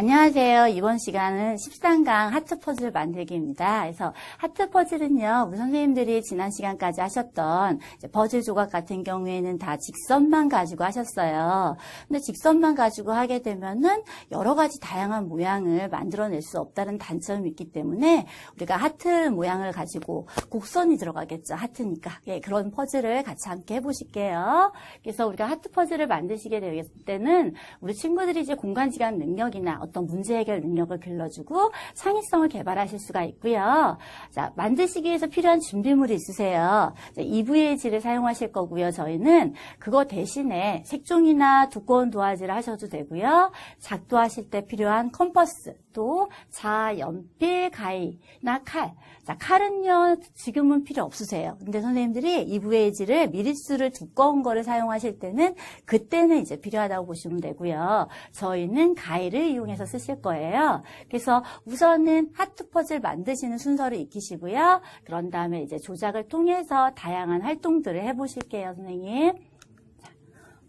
안녕하세요. 이번 시간은 13강 하트 퍼즐 만들기입니다. 그래서 하트 퍼즐은요, 우리 선생님들이 지난 시간까지 하셨던 퍼즐 조각 같은 경우에는 다 직선만 가지고 하셨어요. 근데 직선만 가지고 하게 되면은 여러 가지 다양한 모양을 만들어낼 수 없다는 단점이 있기 때문에 우리가 하트 모양을 가지고 곡선이 들어가겠죠. 하트니까. 예, 그런 퍼즐을 같이 함께 해보실게요. 그래서 우리가 하트 퍼즐을 만드시게 될 때는 우리 친구들이 이제 공간지각 능력이나 어떤 문제 해결 능력을 길러주고 창의성을 개발하실 수가 있고요. 자, 만드시기 위해서 필요한 준비물이 있으세요. 자, EVAG를 사용하실 거고요. 저희는 그거 대신에 색종이나 두꺼운 도화지를 하셔도 되고요. 작도하실 때 필요한 컴퍼스, 또 자, 연필, 가위나 칼. 자, 칼은요, 지금은 필요 없으세요. 근데 선생님들이 EVAG를 미리수를 두꺼운 거를 사용하실 때는 그때는 이제 필요하다고 보시면 되고요. 저희는 가위를 이용해서 쓰실 거예요. 그래서 우선은 하트 퍼즐 만드시는 순서를 익히시고요. 그런 다음에 이제 조작을 통해서 다양한 활동들을 해보실게요, 선생님.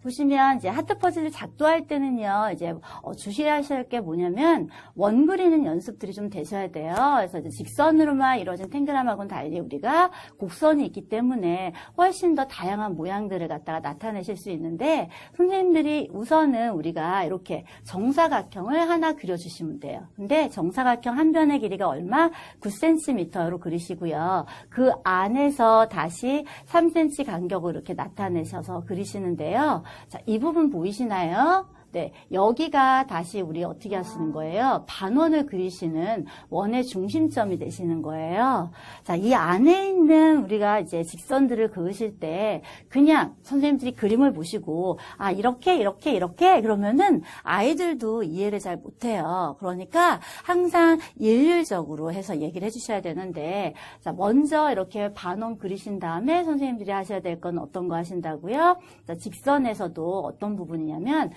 보시면 이제 하트 퍼즐을 작도할 때는요, 이제 주시하실 게 뭐냐면 원 그리는 연습들이 좀 되셔야 돼요. 그래서 이제 직선으로만 이루어진 탱그램하고는 달리 우리가 곡선이 있기 때문에 훨씬 더 다양한 모양들을 갖다가 나타내실 수 있는데, 선생님들이 우선은 우리가 이렇게 정사각형을 하나 그려주시면 돼요. 근데 정사각형 한 변의 길이가 얼마? 9cm로 그리시고요. 그 안에서 다시 3cm 간격으로 이렇게 나타내셔서 그리시는데요. 자, 이 부분 보이시나요? 네, 여기가 다시 우리 어떻게 하시는 거예요? 반원을 그리시는 원의 중심점이 되시는 거예요. 자, 이 안에 있는 우리가 이제 직선들을 그으실 때 그냥 선생님들이 그림을 보시고 아, 이렇게 그러면은 아이들도 이해를 잘 못해요. 그러니까 항상 일률적으로 해서 얘기를 해주셔야 되는데, 자, 먼저 이렇게 반원 그리신 다음에 선생님들이 하셔야 될 건 어떤 거 하신다고요? 자, 직선에서도 어떤 부분이냐면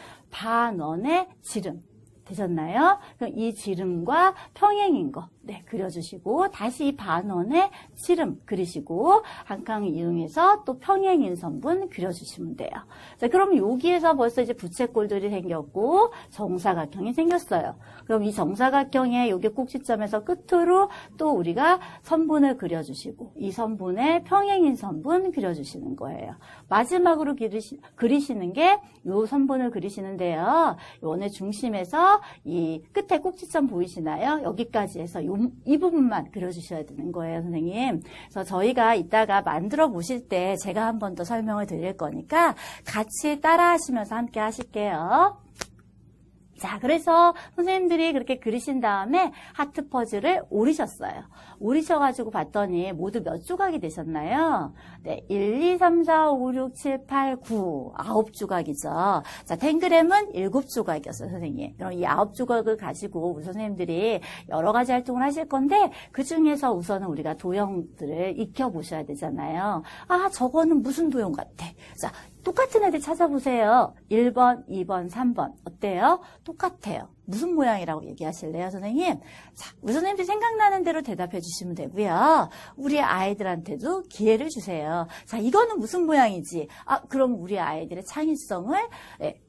반원의 지름 되셨나요? 그럼 이 지름과 평행인 거 네, 그려주시고 다시 이 반원의 지름 그리시고 한 칸 이용해서 또 평행인 선분 그려주시면 돼요. 자, 그럼 여기에서 벌써 이제 부채꼴들이 생겼고 정사각형이 생겼어요. 그럼 이 정사각형의 여기 꼭지점에서 끝으로 또 우리가 선분을 그려주시고 이 선분의 평행인 선분 그려주시는 거예요. 마지막으로 그리시는 게 이 선분을 그리시는데요. 원의 중심에서 이 끝에 꼭지점 보이시나요? 여기까지 해서 이 부분만 그려주셔야 되는 거예요, 선생님. 그래서 저희가 이따가 만들어 보실 때 제가 한 번 더 설명을 드릴 거니까 같이 따라 하시면서 함께 하실게요. 자, 그래서 선생님들이 그렇게 그리신 다음에 하트 퍼즐을 오리셨어요. 오리셔가지고 봤더니 모두 몇 조각이 되셨나요? 네, 1, 2, 3, 4, 5, 6, 7, 8, 9, 9조각이죠. 자, 탱그램은 7조각이었어요, 선생님. 그럼 이 9조각을 가지고 우리 선생님들이 여러 가지 활동을 하실 건데 그 중에서 우선은 우리가 도형들을 익혀보셔야 되잖아요. 아, 저거는 무슨 도형 같아? 자, 똑같은 애들 찾아보세요. 1번, 2번, 3번. 어때요? 똑같아요. 무슨 모양이라고 얘기하실래요, 선생님? 자, 우리 선생님들이 생각나는 대로 대답해 주시면 되고요. 우리 아이들한테도 기회를 주세요. 자, 이거는 무슨 모양이지? 아, 그럼 우리 아이들의 창의성을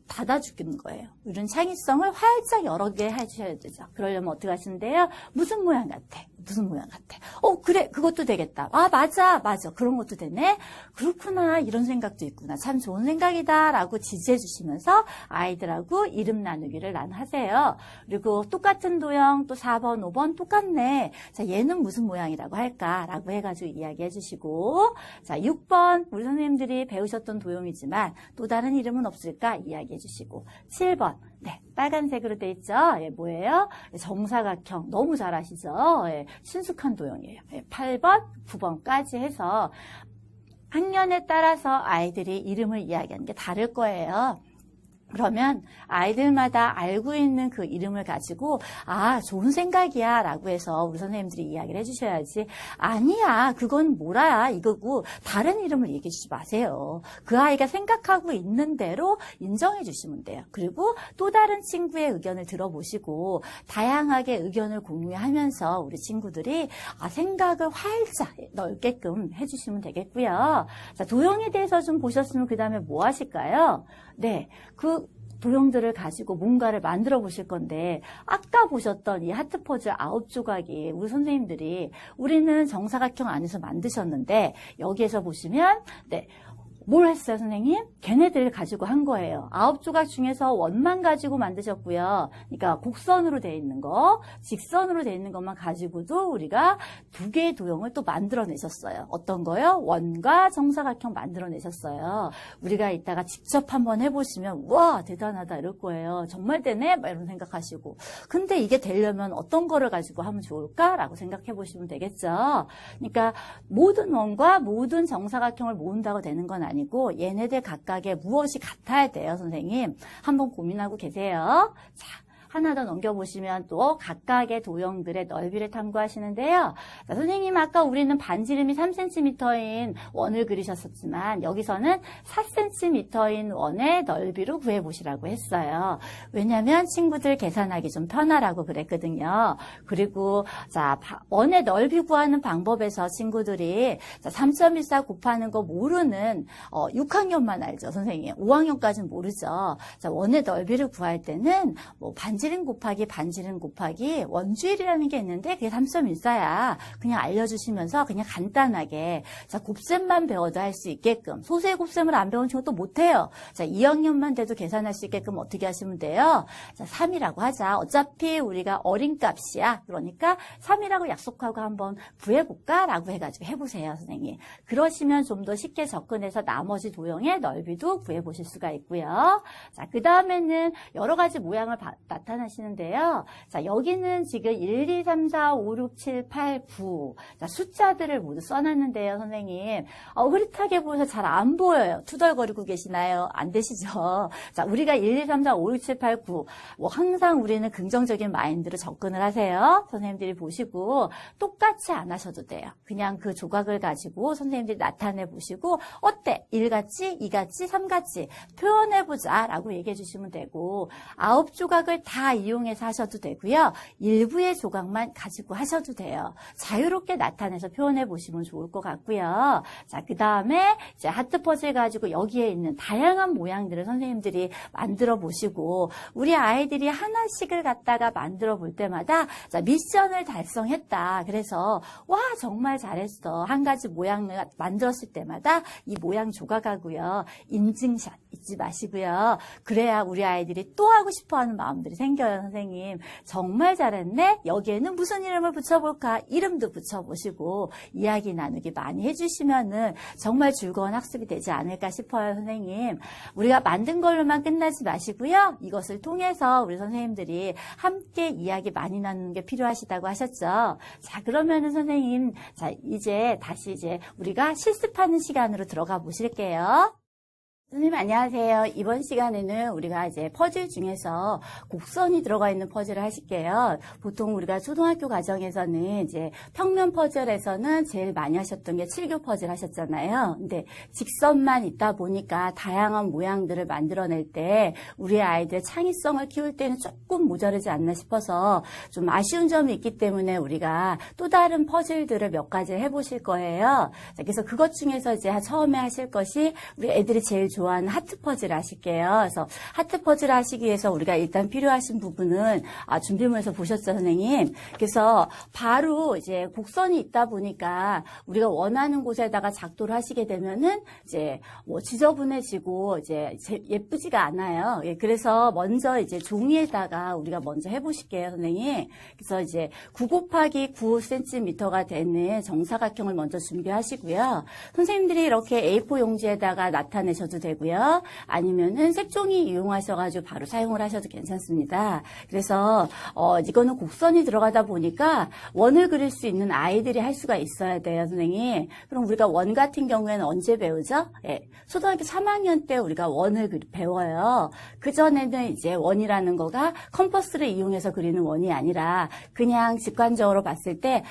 닫아주는 거예요. 이런 창의성을 활짝 여러 개 해주셔야 되죠. 그러려면 어떻게 하시는데요? 무슨 모양 같아? 무슨 모양 같아? 그래, 그것도 되겠다. 아, 맞아. 그런 것도 되네. 그렇구나. 이런 생각도 있구나. 참 좋은 생각이다. 라고 지지해 주시면서 아이들하고 이름 나누기를 하세요. 그리고 똑같은 도형 또 4번, 5번 똑같네. 자, 얘는 무슨 모양이라고 할까? 라고 해가지고 이야기해 주시고, 자, 6번 우리 선생님들이 배우셨던 도형이지만 또 다른 이름은 없을까? 이야기해 주시고, 7번 네, 빨간색으로 돼 있죠? 예, 뭐예요? 정사각형. 너무 잘 아시죠? 예, 친숙한 도형이에요. 예, 8번, 9번까지 해서 학년에 따라서 아이들이 이름을 이야기하는 게 다를 거예요. 그러면 아이들마다 알고 있는 그 이름을 가지고 아, 좋은 생각이야 라고 해서 우리 선생님들이 이야기를 해주셔야지, 아니야, 그건 뭐라 이거고 다른 이름을 얘기해 주지 마세요. 그 아이가 생각하고 있는 대로 인정해 주시면 돼요. 그리고 또 다른 친구의 의견을 들어보시고 다양하게 의견을 공유하면서 우리 친구들이 생각을 활짝 넓게끔 해주시면 되겠고요. 자, 도형에 대해서 좀 보셨으면 그 다음에 뭐 하실까요? 네, 그 그 도형들을 가지고 뭔가를 만들어 보실 건데, 아까 보셨던 이 하트 퍼즐 9조각이 우리 선생님들이 우리는 정사각형 안에서 만드셨는데, 여기에서 보시면 네, 뭘 했어요, 선생님? 걔네들을 가지고 한 거예요. 9조각 중에서 원만 가지고 만드셨고요. 그러니까 곡선으로 되어 있는 거, 직선으로 되어 있는 것만 가지고도 우리가 2개의 도형을 또 만들어내셨어요. 어떤 거요? 원과 정사각형 만들어내셨어요. 우리가 이따가 직접 한번 해보시면 와, 대단하다 이럴 거예요. 정말 되네? 막 이런 생각하시고. 근데 이게 되려면 어떤 거를 가지고 하면 좋을까라고 생각해 보시면 되겠죠. 그러니까 모든 원과 모든 정사각형을 모은다고 되는 건 아니고 얘네들 각각의 무엇이 같아야 돼요, 선생님. 한번 고민하고 계세요. 자, 하나 더 넘겨보시면 또 각각의 도형들의 넓이를 탐구하시는데요. 자, 선생님 아까 우리는 반지름이 3cm인 원을 그리셨었지만 여기서는 4cm인 원의 넓이로 구해보시라고 했어요. 왜냐하면 친구들 계산하기 좀 편하라고 그랬거든요. 그리고 자, 원의 넓이 구하는 방법에서 친구들이 3.14 곱하는 거 모르는 6학년만 알죠, 선생님. 5학년까지는 모르죠. 자, 원의 넓이를 구할 때는 뭐 반지름 곱하기 원주율이라는 게 있는데 그게 3.14야. 그냥 알려주시면서 그냥 간단하게 자, 곱셈만 배워도 할 수 있게끔, 소수의 곱셈을 안 배운 친구 또 못해요. 자, 2학년만 돼도 계산할 수 있게끔 어떻게 하시면 돼요? 자, 3이라고 하자. 어차피 우리가 어린 값이야. 그러니까 3이라고 약속하고 한번 구해볼까? 라고 해가지고 해보세요, 선생님. 그러시면 좀 더 쉽게 접근해서 나머지 도형의 넓이도 구해보실 수가 있고요. 자, 그 다음에는 여러 가지 모양을 나타나시는데요. 자, 여기는 지금 1, 2, 3, 4, 5, 6, 7, 8, 9. 자, 숫자들을 모두 써놨는데요, 선생님. 흐릿하게 보여서 잘 안 보여요. 투덜거리고 계시나요? 안 되시죠? 자, 우리가 1, 2, 3, 4, 5, 6, 7, 8, 9. 뭐, 항상 우리는 긍정적인 마인드로 접근을 하세요. 선생님들이 보시고, 똑같이 안 하셔도 돼요. 그냥 그 조각을 가지고 선생님들이 나타내 보시고, 어때? 1같이, 2같이, 3같이 표현해보자. 라고 얘기해 주시면 되고, 9조각을 다 이용해서 하셔도 되고요. 일부의 조각만 가지고 하셔도 돼요. 자유롭게 나타내서 표현해 보시면 좋을 것 같고요. 자, 그 다음에 이제 하트 퍼즐 가지고 여기에 있는 다양한 모양들을 선생님들이 만들어 보시고, 우리 아이들이 하나씩을 갖다가 만들어 볼 때마다 자, 미션을 달성했다. 그래서 와, 정말 잘했어. 한 가지 모양을 만들었을 때마다 이 모양 조각하고요. 인증샷 잊지 마시고요. 그래야 우리 아이들이 또 하고 싶어하는 마음들이 생겨요, 선생님. 정말 잘했네? 여기에는 무슨 이름을 붙여볼까? 이름도 붙여보시고 이야기 나누기 많이 해주시면은 정말 즐거운 학습이 되지 않을까 싶어요, 선생님. 우리가 만든 걸로만 끝나지 마시고요. 이것을 통해서 우리 선생님들이 함께 이야기 많이 나누는 게 필요하시다고 하셨죠. 자, 그러면은 선생님, 자, 다시 우리가 실습하는 시간으로 들어가 보실게요. 선생님 안녕하세요. 이번 시간에는 우리가 이제 퍼즐 중에서 곡선이 들어가 있는 퍼즐을 하실게요. 보통 우리가 초등학교 과정에서는 이제 평면 퍼즐에서는 제일 많이 하셨던 게 7교 퍼즐 하셨잖아요. 근데 직선만 있다 보니까 다양한 모양들을 만들어낼 때 우리 아이들의 창의성을 키울 때는 조금 모자르지 않나 싶어서 좀 아쉬운 점이 있기 때문에 우리가 또 다른 퍼즐들을 몇 가지 해보실 거예요. 자, 그래서 그것 중에서 이제 처음에 하실 것이 우리 애들이 제일 좋아하는 하트 퍼즐 하실게요. 그래서 하트 퍼즐 하시기 위해서 우리가 일단 필요하신 부분은 준비물에서 보셨죠, 선생님? 그래서 바로 이제 곡선이 있다 보니까 우리가 원하는 곳에다가 작도를 하시게 되면은 이제 뭐 지저분해지고 이제 예쁘지가 않아요. 예, 그래서 먼저 이제 종이에다가 우리가 먼저 해보실게요, 선생님. 그래서 이제 9 곱하기 9cm가 되는 정사각형을 먼저 준비하시고요. 선생님들이 이렇게 A4 용지에다가 나타내셔도 되고요. 아니면은 색종이 이용하셔가지고 바로 사용을 하셔도 괜찮습니다. 그래서 이거는 곡선이 들어가다 보니까 원을 그릴 수 있는 아이들이 할 수가 있어야 돼요, 선생님. 그럼 우리가 원 같은 경우에는 언제 배우죠? 예, 초등학교 3학년 때 우리가 원을 배워요. 그전에는 이제 원이라는 거가 컴퍼스를 이용해서 그리는 원이 아니라 그냥 직관적으로 봤을 때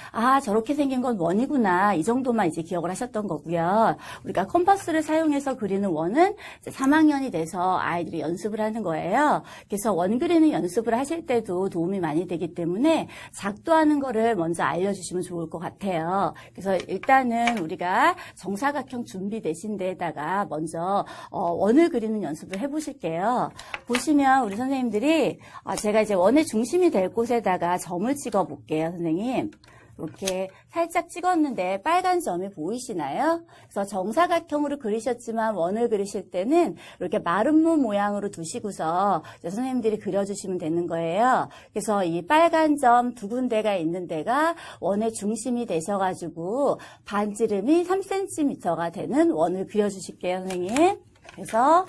저렇게 생긴 건 원이구나 이 정도만 이제 기억을 하셨던 거고요. 우리가 컴퍼스를 사용해서 그리는 원은 이제는 3학년이 돼서 아이들이 연습을 하는 거예요. 그래서 원 그리는 연습을 하실 때도 도움이 많이 되기 때문에 작도하는 거를 먼저 알려주시면 좋을 것 같아요. 그래서 일단은 우리가 정사각형 준비되신 데에다가 먼저 원을 그리는 연습을 해보실게요. 보시면 우리 선생님들이 제가 이제 원의 중심이 될 곳에다가 점을 찍어 볼게요, 선생님. 이렇게 살짝 찍었는데 빨간 점이 보이시나요? 그래서 정사각형으로 그리셨지만 원을 그리실 때는 이렇게 마름모 모양으로 두시고서 선생님들이 그려주시면 되는 거예요. 그래서 이 빨간 점 두 군데가 있는 데가 원의 중심이 되셔가지고 반지름이 3cm가 되는 원을 그려주실게요, 선생님. 그래서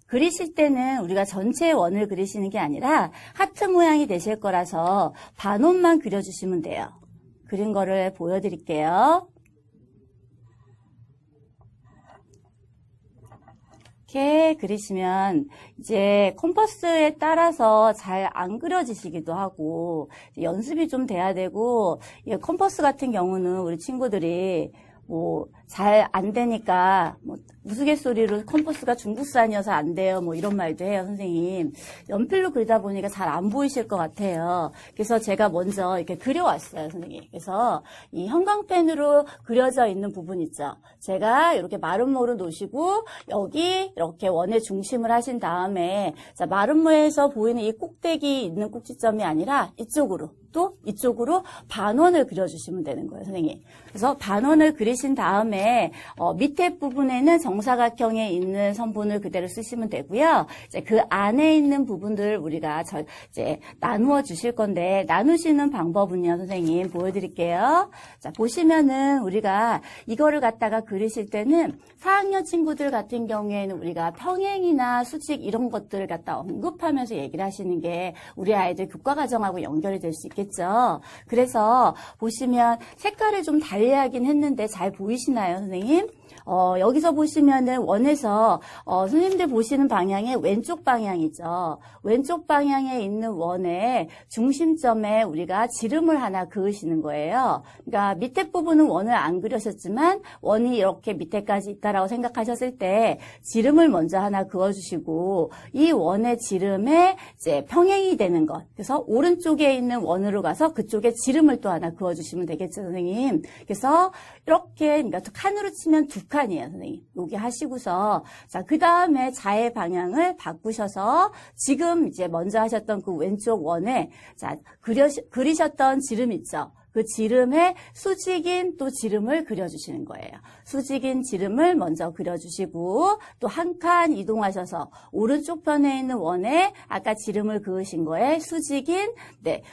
그리실 때는 우리가 전체 원을 그리시는 게 아니라 하트 모양이 되실 거라서 반원만 그려주시면 돼요. 그린 거를 보여드릴게요. 이렇게 그리시면 이제 컴퍼스에 따라서 잘 안 그려지시기도 하고 연습이 좀 돼야 되고, 컴퍼스 같은 경우는 우리 친구들이 잘 안 되니까 우스갯소리로 컴퍼스가 중국산이어서 안 돼요 이런 말도 해요, 선생님. 연필로 그리다 보니까 잘 안 보이실 것 같아요. 그래서 제가 먼저 이렇게 그려왔어요, 선생님. 그래서 이 형광펜으로 그려져 있는 부분 있죠. 제가 이렇게 마름모로 놓으시고 여기 이렇게 원의 중심을 하신 다음에 마름모에서 보이는 이 꼭대기 있는 꼭지점이 아니라 이쪽으로 또 이쪽으로 반원을 그려주시면 되는 거예요, 선생님. 그래서 반원을 그리신 다음에 밑에 부분에는 정사각형에 있는 선분을 그대로 쓰시면 되고요. 이제 그 안에 있는 부분들 우리가 이제 나누어 주실 건데, 나누시는 방법은요, 선생님 보여드릴게요. 자, 보시면은 우리가 이거를 갖다가 그리실 때는 4학년 친구들 같은 경우에는 우리가 평행이나 수직 이런 것들을 갖다 언급하면서 얘기를 하시는 게 우리 아이들 교과과정하고 연결이 될 수 있겠죠. 그래서 보시면 색깔을 좀 달리하긴 했는데 잘 보이시나요, 선생님? 여기서 보시면은 원에서 선생님들 보시는 방향의 왼쪽 방향이죠. 왼쪽 방향에 있는 원의 중심점에 우리가 지름을 하나 그으시는 거예요. 그러니까 밑에 부분은 원을 안 그려셨지만 원이 이렇게 밑에까지 있다라고 생각하셨을 때 지름을 먼저 하나 그어주시고, 이 원의 지름에 이제 평행이 되는 것. 그래서 오른쪽에 있는 원으로 가서 그쪽에 지름을 또 하나 그어주시면 되겠죠, 선생님. 그래서 이렇게, 그러니까 칸으로 치면 두 칸이에요, 선생님. 여기 하시고서, 자, 그 다음에 자의 방향을 바꾸셔서 지금 이제 먼저 하셨던 그 왼쪽 원에, 자, 그리셨던 지름 있죠? 그 지름에 수직인 또 지름을 그려주시는 거예요. 수직인 지름을 먼저 그려주시고, 또 한 칸 이동하셔서 오른쪽 편에 있는 원에 아까 지름을 그으신 거에 수직인,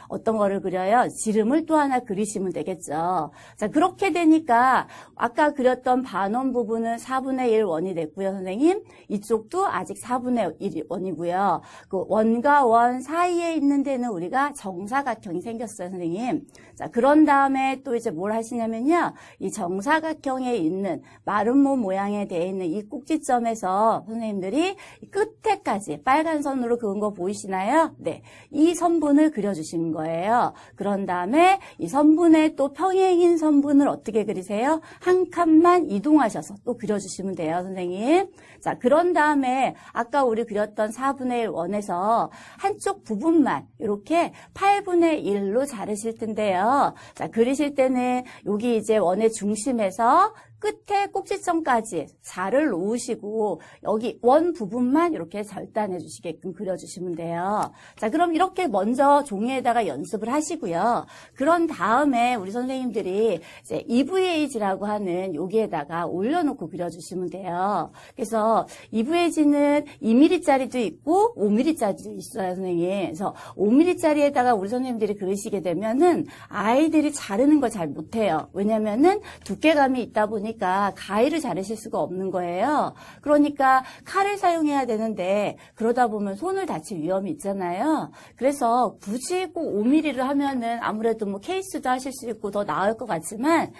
어떤 거를 그려요? 지름을 또 하나 그리시면 되겠죠. 자, 그렇게 되니까 아까 그렸던 반원 부분은 4분의 1 원이 됐고요, 선생님. 이쪽도 아직 4분의 1 원이고요. 그 원과 원 사이에 있는 데는 우리가 정사각형이 생겼어요, 선생님. 자, 그런 다음에 또 이제 뭘 하시냐면요. 이 정사각형에 있는 마름모 모양에 되어 있는 이 꼭지점에서 선생님들이 끝에까지 빨간 선으로 그은 거 보이시나요? 네. 이 선분을 그려주시는 거예요. 그런 다음에 이 선분의 또 평행인 선분을 어떻게 그리세요? 한 칸만 이동하셔서 또 그려주시면 돼요, 선생님. 자, 그런 다음에 아까 우리 그렸던 4분의 1 원에서 한쪽 부분만 이렇게 8분의 1로 자르실 텐데요. 자, 그리실 때는 여기 이제 원의 중심에서 끝에 꼭지점까지 4를 놓으시고 여기 원 부분만 이렇게 절단해 주시게끔 그려주시면 돼요. 자, 그럼 이렇게 먼저 종이에다가 연습을 하시고요. 그런 다음에 우리 선생님들이 이제 EVAG라고 하는 여기에다가 올려놓고 그려주시면 돼요. 그래서 EVAG는 2mm짜리도 있고 5mm짜리도 있어요, 선생님. 그래서 5mm짜리에다가 우리 선생님들이 그리시게 되면은 아이들이 자르는 걸 잘 못해요. 왜냐면은 두께감이 있다 보니 가위를 자르실 수가 없는 거예요. 그러니까 칼을 사용해야 되는데 그러다 보면 손을 다칠 위험이 있잖아요. 그래서 굳이 꼭 5mm로 하면은 아무래도 케이스도 하실 수 있고 더 나을 것 같지만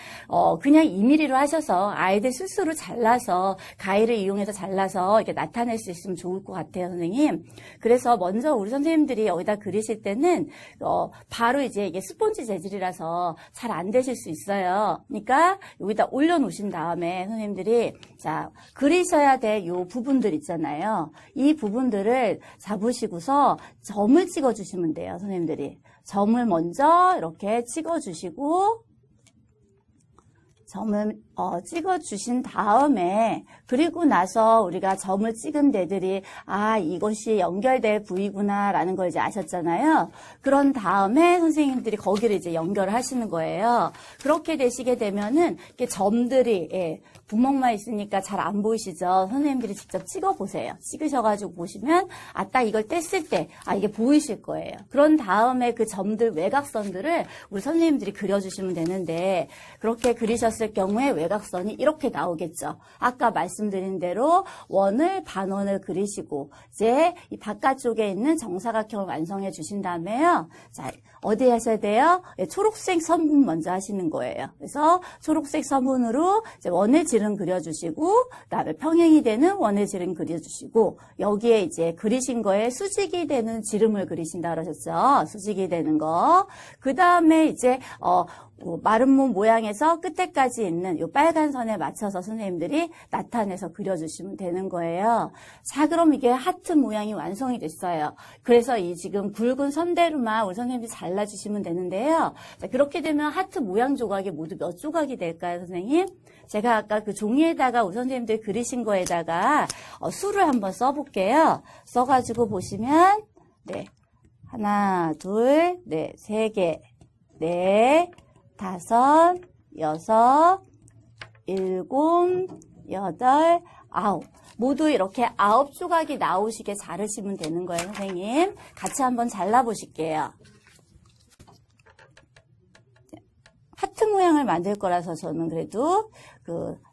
그냥 2mm로 하셔서 아이들 스스로 잘라서 가위를 이용해서 잘라서 이렇게 나타낼 수 있으면 좋을 것 같아요, 선생님. 그래서 먼저 우리 선생님들이 여기다 그리실 때는 바로 이제 이게 스폰지 재질이라서 잘 안 되실 수 있어요. 그러니까 여기다 올려놓으시면 보신 다음에 선생님들이 자, 그리셔야 될 요 부분들 있잖아요. 이 부분들을 잡으시고서 점을 찍어주시면 돼요, 선생님들이. 점을 먼저 이렇게 찍어주시고, 점을 찍어주신 다음에 그리고 나서 우리가 점을 찍은 데들이 아 이것이 연결될 부위구나 라는 걸 이제 아셨잖아요. 그런 다음에 선생님들이 거기를 이제 연결을 하시는 거예요. 그렇게 되시게 되면은 이렇게 점들이 구멍만 있으니까 잘 안 보이시죠? 선생님들이 직접 찍어보세요. 찍으셔가지고 보시면 아 딱 이걸 뗐을 때 아 이게 보이실 거예요. 그런 다음에 그 점들 외곽선들을 우리 선생님들이 그려주시면 되는데 그렇게 그리셨을 경우에 외곽선이 이렇게 나오겠죠. 아까 말씀드린 대로 원을 반원을 그리시고 이제 이 바깥쪽에 있는 정사각형을 완성해 주신 다음에요. 자, 어디 하셔야 돼요? 초록색 선분 먼저 하시는 거예요. 그래서 초록색 선분으로 이제 원의 질은 그려주시고 그다음에 평행이 되는 원의 질은 그려주시고 여기에 이제 그리신 거에 수직이 되는 지름을 그리신다 그러셨죠. 수직이 되는 거. 그 다음에 이제 마른 몸 모양에서 끝에까지 있는 이 빨간 선에 맞춰서 선생님들이 나타내서 그려주시면 되는 거예요. 자, 그럼 이게 하트 모양이 완성이 됐어요. 그래서 이 지금 굵은 선대로만 우리 선생님들이 잘라주시면 되는데요. 자, 그렇게 되면 하트 모양 조각이 모두 몇 조각이 될까요, 선생님? 제가 아까 그 종이에다가 우리 선생님들이 그리신 거에다가 수를 한번 써볼게요. 써가지고 보시면 네, 하나, 둘, 네, 세 개, 네, 다섯, 여섯, 일곱, 여덟, 아홉. 모두 이렇게 9조각이 나오시게 자르시면 되는 거예요, 선생님. 같이 한번 잘라보실게요. 하트 모양을 만들 거라서 저는 그래도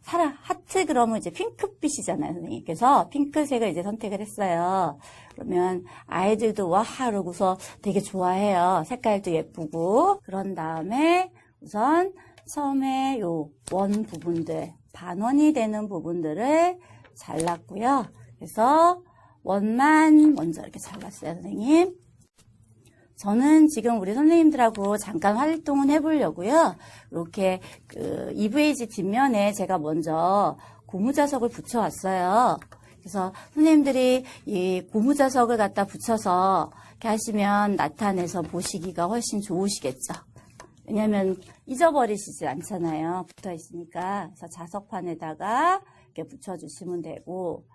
하트 그러면 이제 핑크빛이잖아요, 선생님. 그래서 핑크색을 이제 선택을 했어요. 그러면 아이들도 와, 그러고서 되게 좋아해요. 색깔도 예쁘고. 그런 다음에 우선 처음에 요 원 부분들, 반원이 되는 부분들을 잘랐고요. 그래서 원만 먼저 이렇게 잘랐어요, 선생님. 저는 지금 우리 선생님들하고 잠깐 활동은 해보려고요. 이렇게 EVG 뒷면에 제가 먼저 고무자석을 붙여왔어요. 그래서 선생님들이 이 고무자석을 갖다 붙여서 이렇게 하시면 나타내서 보시기가 훨씬 좋으시겠죠. 왜냐하면 잊어버리시지 않잖아요. 붙어 있으니까. 그래서 자석판에다가 이렇게 붙여주시면 되고,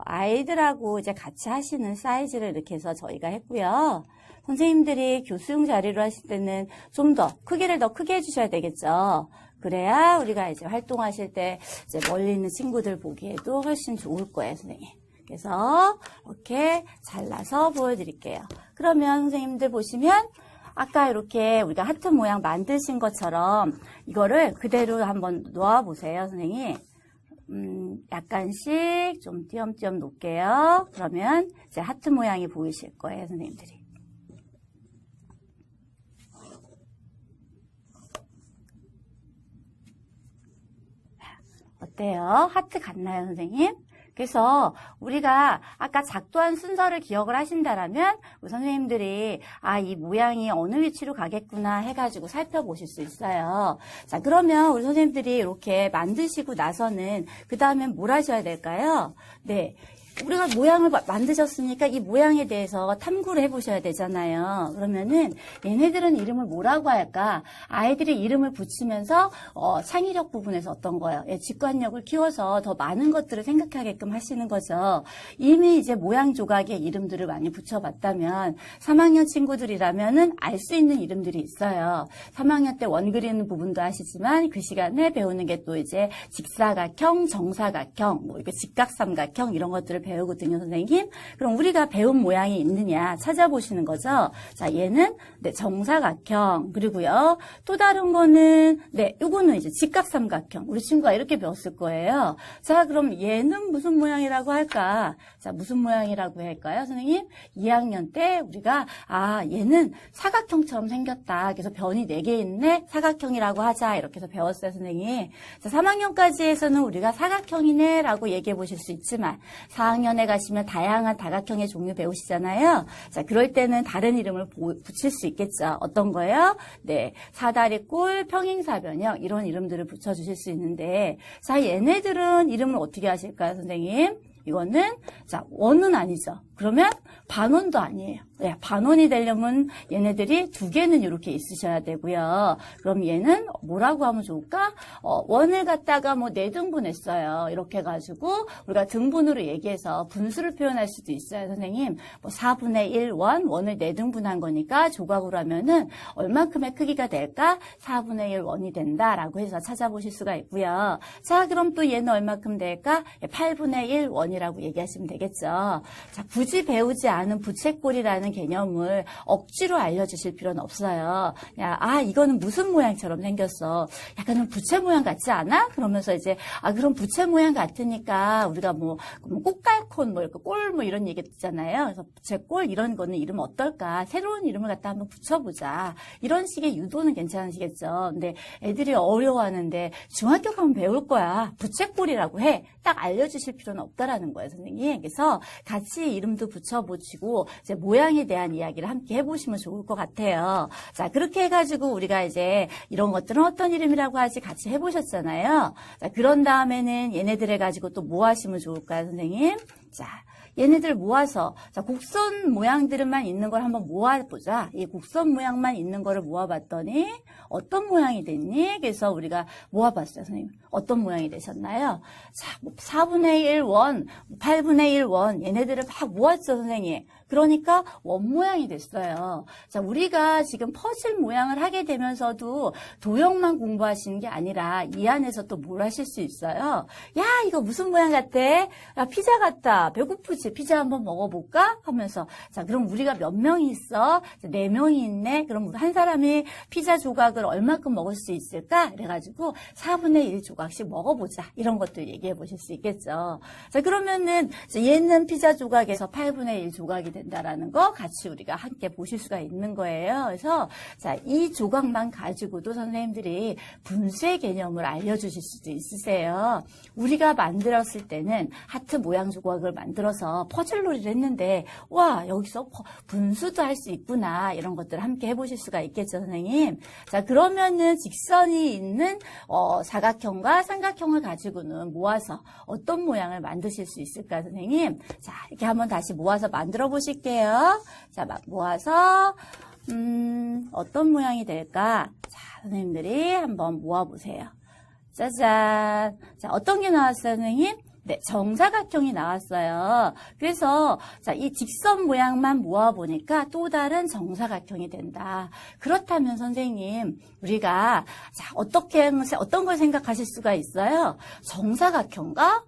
아이들하고 이제 같이 하시는 사이즈를 이렇게 해서 저희가 했고요. 선생님들이 교수용 자리로 하실 때는 좀 더 크기를 더 크게 해주셔야 되겠죠. 그래야 우리가 이제 활동하실 때 이제 멀리 있는 친구들 보기에도 훨씬 좋을 거예요, 선생님. 그래서 이렇게 잘라서 보여드릴게요. 그러면 선생님들 보시면 아까 이렇게 우리가 하트 모양 만드신 것처럼 이거를 그대로 한번 놓아보세요, 선생님. 약간씩 좀 띄엄띄엄 놓을게요. 그러면 이제 하트 모양이 보이실 거예요, 선생님들이. 어때요? 하트 같나요, 선생님? 그래서 우리가 아까 작도한 순서를 기억을 하신다라면 우리 선생님들이 이 모양이 어느 위치로 가겠구나 해가지고 살펴보실 수 있어요. 자, 그러면 우리 선생님들이 이렇게 만드시고 나서는 그 다음엔 뭘 하셔야 될까요? 네. 우리가 모양을 만드셨으니까 이 모양에 대해서 탐구를 해보셔야 되잖아요. 그러면은 얘네들은 이름을 뭐라고 할까? 아이들이 이름을 붙이면서 창의력 부분에서 어떤 거예요? 직관력을 키워서 더 많은 것들을 생각하게끔 하시는 거죠. 이미 이제 모양 조각에 이름들을 많이 붙여봤다면 3학년 친구들이라면은 알 수 있는 이름들이 있어요. 3학년 때 원 그리는 부분도 아시지만 그 시간에 배우는 게 또 이제 직사각형, 정사각형, 뭐 이렇게 직각삼각형 이런 것들을 배우거든요, 선생님. 그럼 우리가 배운 모양이 있느냐 찾아보시는 거죠. 자, 얘는 네, 정사각형. 그리고요. 또 다른 거는 네, 요거는 이제 직각삼각형. 우리 친구가 이렇게 배웠을 거예요. 자, 그럼 얘는 무슨 모양이라고 할까? 자, 무슨 모양이라고 할까요, 선생님? 2학년 때 우리가 얘는 사각형처럼 생겼다. 그래서 변이 4개 있네. 사각형이라고 하자. 이렇게 해서 배웠어요, 선생님. 자, 3학년까지 해서는 우리가 사각형이네라고 얘기해 보실 수 있지만 4학년 4학년에 가시면 다양한 다각형의 종류 배우시잖아요. 자, 그럴 때는 다른 이름을 붙일 수 있겠죠. 어떤 거예요? 네, 사다리꼴, 평행사변형 이런 이름들을 붙여주실 수 있는데 자, 얘네들은 이름을 어떻게 하실까요, 선생님? 이거는 자, 원은 아니죠. 그러면 반원도 아니에요. 네, 반원이 되려면 얘네들이 두 개는 이렇게 있으셔야 되고요. 그럼 얘는 뭐라고 하면 좋을까? 원을 갖다가 뭐 4등분 했어요. 이렇게 해가지고 우리가 등분으로 얘기해서 분수를 표현할 수도 있어요, 선생님. 뭐 4분의 1 원을 4등분한 거니까 조각으로 하면은 얼만큼의 크기가 될까? 4분의 1 원이 된다라고 해서 찾아보실 수가 있고요. 자, 그럼 또 얘는 얼만큼 될까? 8분의 1 원이라고 얘기하시면 되겠죠. 자, 굳이 배우지 않은 부채꼴이라는 개념을 억지로 알려주실 필요는 없어요. 야, 이거는 무슨 모양처럼 생겼어. 약간은 부채 모양 같지 않아? 그러면서 이제, 그럼 부채 모양 같으니까 우리가 뭐 꽃갈콘, 이렇게 꼴, 이런 얘기 듣잖아요. 그래서 부채꼴 이런 거는 이름 어떨까? 새로운 이름을 갖다 한번 붙여보자. 이런 식의 유도는 괜찮으시겠죠. 근데 애들이 어려워하는데 중학교 가면 배울 거야. 부채꼴이라고 해. 딱 알려주실 필요는 없다라는 거예요, 선생님. 그래서 같이 이름도 붙여보시고 이제 모양에 대한 이야기를 함께 해보시면 좋을 것 같아요. 자, 그렇게 해가지고 우리가 이제 이런 것들은 어떤 이름이라고 하지 같이 해보셨잖아요. 자, 그런 다음에는 얘네들을 가지고 또 뭐 하시면 좋을까요, 선생님? 자, 얘네들 모아서 자, 곡선 모양들만 있는 걸 한번 모아보자. 이 곡선 모양만 있는 거를 모아봤더니 어떤 모양이 됐니? 그래서 우리가 모아봤어요, 선생님. 어떤 모양이 되셨나요? 자, 4분의 1 원, 8분의 1 원, 얘네들을 막 모았죠, 선생님. 그러니까 원 모양이 됐어요. 자, 우리가 지금 퍼즐 모양을 하게 되면서도 도형만 공부하시는 게 아니라 이 안에서 또 뭘 하실 수 있어요? 야, 이거 무슨 모양 같아? 야, 피자 같다. 배고프지? 피자 한번 먹어볼까? 하면서 자, 그럼 우리가 몇 명이 있어? 4명이 있네? 그럼 한 사람이 피자 조각을 얼마큼 먹을 수 있을까? 그래가지고 4분의 1 조각씩 먹어보자. 이런 것도 얘기해 보실 수 있겠죠. 자, 그러면은 얘는 피자 조각에서 8분의 1 조각이 된다라는 거 같이 우리가 함께 보실 수가 있는 거예요. 그래서 자, 이 조각만 가지고도 선생님들이 분수의 개념을 알려주실 수도 있으세요. 우리가 만들었을 때는 하트 모양 조각을 만들어서 퍼즐놀이를 했는데 와, 여기서 분수도 할 수 있구나. 이런 것들을 함께 해보실 수가 있겠죠, 선생님. 자, 그러면은 직선이 있는 사각형과 삼각형을 가지고는 모아서 어떤 모양을 만드실 수 있을까, 선생님? 자, 이렇게 한번 다시 모아서 만들어 보실게요. 자, 막 모아서 어떤 모양이 될까? 자, 선생님들이 한번 모아보세요. 짜잔. 자, 어떤 게 나왔어요, 선생님? 네, 정사각형이 나왔어요. 그래서 자, 이 직선 모양만 모아보니까 또 다른 정사각형이 된다. 그렇다면 선생님, 우리가 자, 어떤 걸 생각하실 수가 있어요? 정사각형과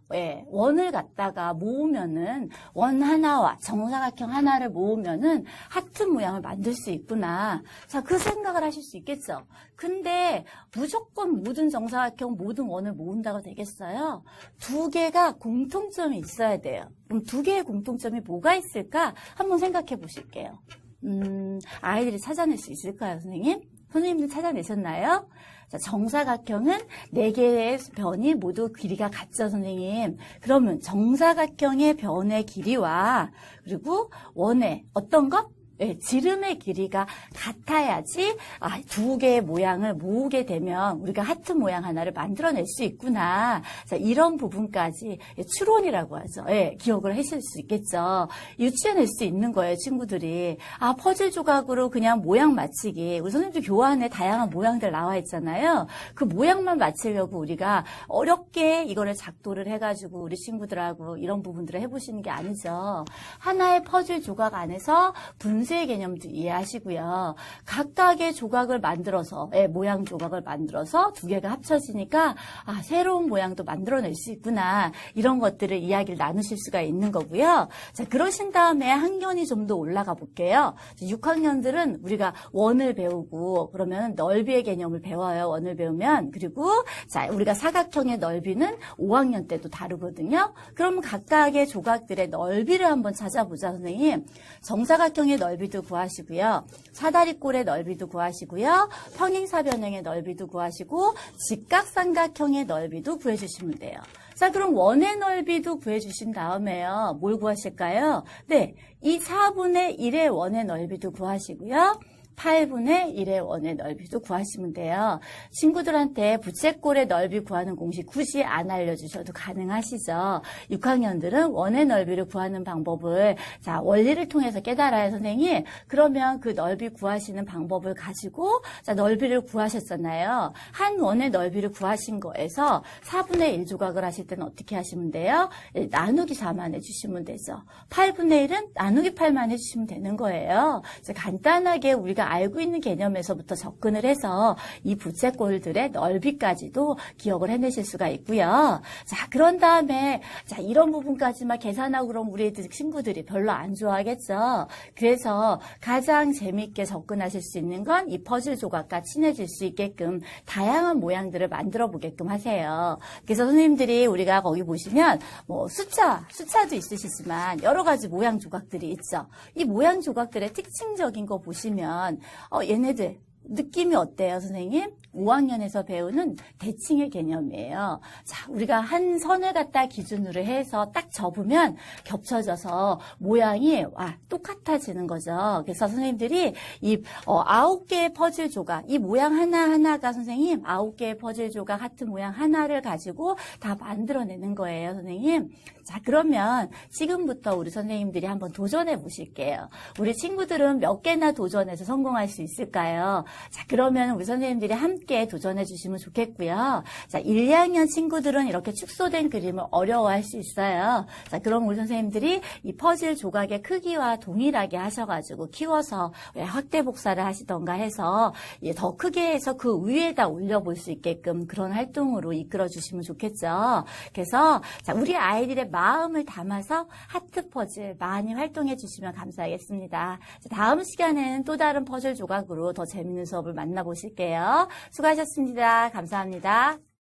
원을 갖다가 모으면은 원 하나와 정사각형 하나를 모으면은 하트 모양을 만들 수 있구나. 자, 그 생각을 하실 수 있겠죠. 근데 무조건 모든 정사각형, 모든 원을 모은다고 되겠어요? 두 개가 공통점이 있어야 돼요. 그럼 두 개의 공통점이 뭐가 있을까? 한번 생각해 보실게요. 아이들이 찾아낼 수 있을까요, 선생님? 선생님들 찾아내셨나요? 자, 정사각형은 4개의 변이 모두 길이가 같죠, 선생님. 그러면 정사각형의 변의 길이와 그리고 원의 어떤 것? 지름의 길이가 같아야지 두 개의 모양을 모으게 되면 우리가 하트 모양 하나를 만들어낼 수 있구나. 자, 이런 부분까지 추론이라고 하죠. 기억을 하실 수 있겠죠. 유추해낼 수 있는 거예요, 친구들이. 퍼즐 조각으로 그냥 모양 맞추기. 우리 선생님들 교환에 다양한 모양들 나와 있잖아요. 그 모양만 맞추려고 우리가 어렵게 이거를 작도를 해가지고 우리 친구들하고 이런 부분들을 해보시는 게 아니죠. 하나의 퍼즐 조각 안에서 분수의 개념도 이해하시고요. 각각의 조각을 만들어서 모양 조각을 만들어서 두 개가 합쳐지니까 새로운 모양도 만들어낼 수 있구나. 이런 것들을 이야기를 나누실 수가 있는 거고요. 자, 그러신 다음에 학년이 좀 더 올라가 볼게요. 6학년들은 우리가 원을 배우고 그러면 넓이의 개념을 배워요. 원을 배우면. 그리고 자, 우리가 사각형의 넓이는 5학년 때도 다르거든요. 그럼 각각의 조각들의 넓이를 한번 찾아보자, 선생님. 정사각형의 넓이도 구하시고요. 사다리꼴의 넓이도 구하시고요. 평행사변형의 넓이도 구하시고 직각삼각형의 넓이도 구해주시면 돼요. 자, 그럼 원의 넓이도 구해주신 다음에요. 뭘 구하실까요? 네, 이 4분의 1의 원의 넓이도 구하시고요. 8분의 1의 원의 넓이도 구하시면 돼요. 친구들한테 부채꼴의 넓이 구하는 공식 굳이 안 알려주셔도 가능하시죠. 6학년들은 원의 넓이를 구하는 방법을 자 원리를 통해서 깨달아요, 선생님. 그러면 그 넓이 구하시는 방법을 가지고 자 넓이를 구하셨잖아요. 한 원의 넓이를 구하신 거에서 4분의 1 조각을 하실 때는 어떻게 하시면 돼요? 나누기 4만 해주시면 되죠. 8분의 1은 나누기 8만 해주시면 되는 거예요. 간단하게 우리가 알고 있는 개념에서부터 접근을 해서 이 부채꼴들의 넓이까지도 기억을 해내실 수가 있고요. 자, 그런 다음에 자 이런 부분까지만 계산하고 그럼 우리 애들 친구들이 별로 안 좋아하겠죠. 그래서 가장 재미있게 접근하실 수 있는 건 이 퍼즐 조각과 친해질 수 있게끔 다양한 모양들을 만들어 보게끔 하세요. 그래서 선생님들이 우리가 거기 보시면 뭐 숫자도 있으시지만 여러 가지 모양 조각들이 있죠. 이 모양 조각들의 특징적인 거 보시면 얘네들 느낌이 어때요, 선생님? 5학년에서 배우는 대칭의 개념이에요. 자, 우리가 한 선을 갖다 기준으로 해서 딱 접으면 겹쳐져서 모양이 똑같아지는 거죠. 그래서 선생님들이 이 9개의 퍼즐 조각, 이 모양 하나하나가 선생님 9개의 퍼즐 조각 하트 모양 하나를 가지고 다 만들어내는 거예요, 선생님. 자, 그러면 지금부터 우리 선생님들이 한번 도전해 보실게요. 우리 친구들은 몇 개나 도전해서 성공할 수 있을까요? 자, 그러면 우리 선생님들이 함께 도전해 주시면 좋겠고요. 자, 1, 2학년 친구들은 이렇게 축소된 그림을 어려워할 수 있어요. 자, 그럼 우리 선생님들이 이 퍼즐 조각의 크기와 동일하게 하셔가지고 키워서 확대 복사를 하시던가 해서 더 크게 해서 그 위에다 올려볼 수 있게끔 그런 활동으로 이끌어 주시면 좋겠죠. 그래서 자, 우리 아이들의 마음을 담아서 하트 퍼즐 많이 활동해 주시면 감사하겠습니다. 자, 다음 시간에는 또 다른 퍼즐 조각으로 더 재밌는 수업을 만나보실게요. 수고하셨습니다. 감사합니다.